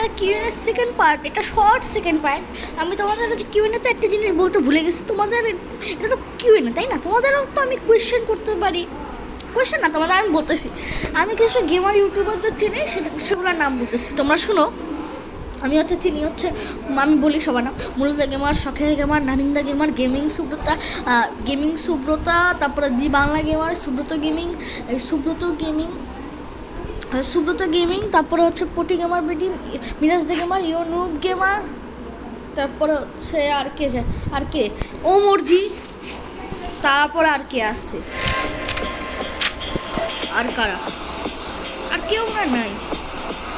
এটা QnA second part, এটা short second part. আমি তোমাদের কাছে কিউএনএতে একটা জিনিস বলতে ভুলে গেছি, তোমাদের এটা তো কিউএনএ তাই না, তোমাদেরও তো আমি কোয়েশ্চেন করতে পারি। কোয়েশ্চেন না, তোমাদের আমি বলতেছি, আমি কিছু গেমার ইউটিউবারদের চিনি, সেগুলোর নাম বলতেছি, তোমরা শুনো। আমি চিনি আমি বলি সবার নাম: মুলুদা গেমার, শখের গেমার, নানিন্দা গেমার, গেমিং সুব্রতা, তারপরে দি বাংলা গেমার, সুব্রত গেমিং, তারপরে পটি গেমার বেটি, মিরাজ দে গেমার, ইউনুব গেমার, তারপরে আর কে ও মর্জি, তারপরে আর কে আসছে, আর কারা, আর কেউ না নাই।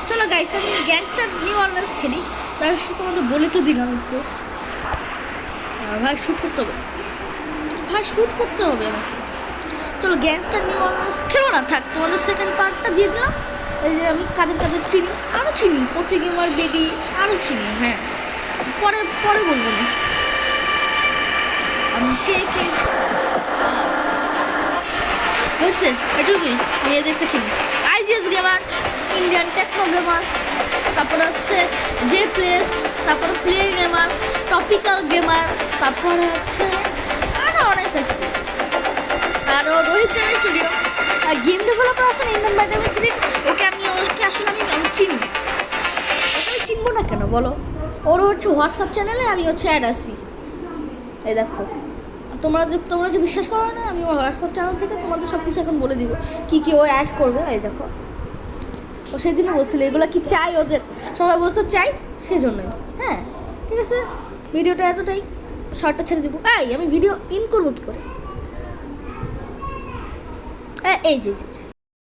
চলো গাইস, আমি গ্যাংস্টার নিউ অর্লিন্স খেলি, তার সাথে তোমাদের বলে তো দিলাম একটু। ভাই শ্যুট করতে হবে আমাকে। চলো গ্যাংস্টার নিউ অর্লিন্স খেলো না, থাক, তোমাদের সেকেন্ড পার্টটা দিয়ে দিলাম। এই যে আমি কাদের চিনি, আরও চিনি, পটি গেমার বেডি, আরও চিনি। হ্যাঁ, পরে বলবো না আমি কে হয়েছে, এটুকুই। আমি এদেরকে চিনি: আইজিএস গেমার, ইন্ডিয়ান টেকনো গেমার, তারপরে জে প্লেস, তারপরে প্লে গেমার, টপিক্যাল গেমার, তারপরে আরও অনেক আছে। আর রোহিত গেমের স্টুডিও, আর গেম ডেভেলপার আছেন ইন্ডিয়ান বাইটামি থ্রি, ওকে আসলে আমি চিনি। ওকে আমি চিনবো না কেন বলো? ওর হোয়াটসঅ্যাপ চ্যানেলে আমি অ্যাড আসি। এই দেখো, তোমরা যে বিশ্বাস করো না, আমি ওর হোয়াটসঅ্যাপ চ্যানেল থেকে তোমাদের সব কিছু এখন বলে দিব কী ও অ্যাড করবে। এই দেখো, ও সেদিনও বলছিল এগুলো কি চাই, ওদের সবাই বলছে চাই, সেই জন্যই। হ্যাঁ ঠিক আছে, ভিডিওটা এতটাই, শর্টটা ছেড়ে দিব। আমি ভিডিও ইন করবো কী করে? এই যে